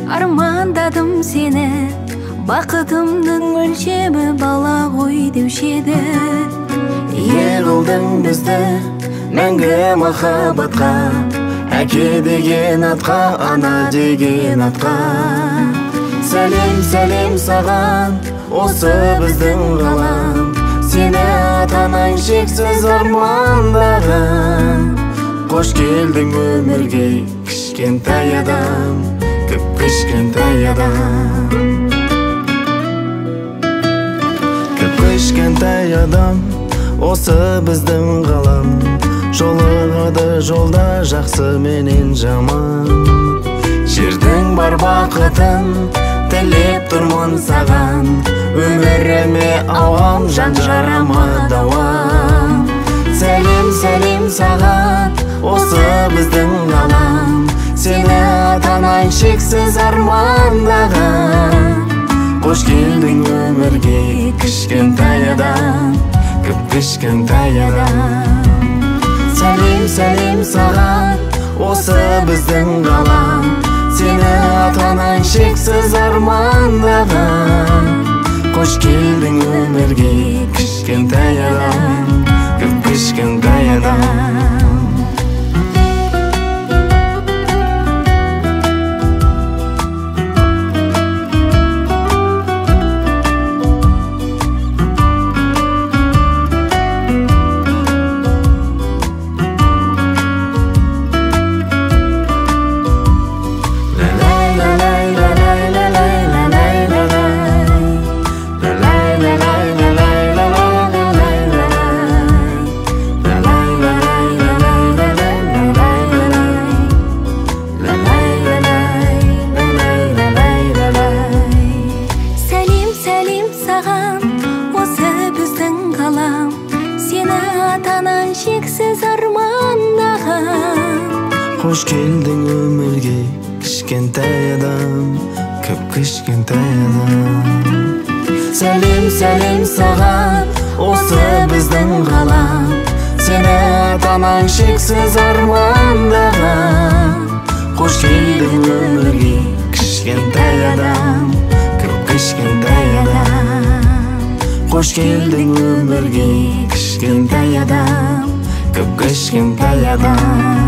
Армандаdım seni, бақытымның өлшемі бала ғой деуші еді. Егілдің бізді мәңгі махаббатқа, әке деген атқа, ана деген атқа. Сәлем, сәлем саған, осы біздің ғалам. Сені ата-анаң шексіз армандаған. Қош келдің өмірге, кішкентай адам, кішкентай адам. Кішкентай адам, осы біздің ғалам. Жолығады жолда жақсы менен жаман. Жердің бар бақытын тілеп тұрмын саған. Өміріме ауам, жан жарама дауам. Сәлем, сәлем саған, осы біздің ғалам. Сені ата-анаң шексіз армандаған. Қош келдің өмірге, кішкентай адам, кішкентай адам. Сәлем, сәлем саған, осы біздің ғалам. Сені ата-анаң шексіз армандаған. Қош келдің өмірге, кішкентай адам, кішкентай адам. Шексіз армандаған. Қош келдің өмірге, кішкентай адам, кішкентай адам. Сәлем, сәлем саған, осы біздің ғалам. Сені ата-анаң шексіз армандаған. Қош келдің өмірге, кішкентай адам, кішкентай адам. Қош келдің өмірге, кішкентай адам, кішкентай адам.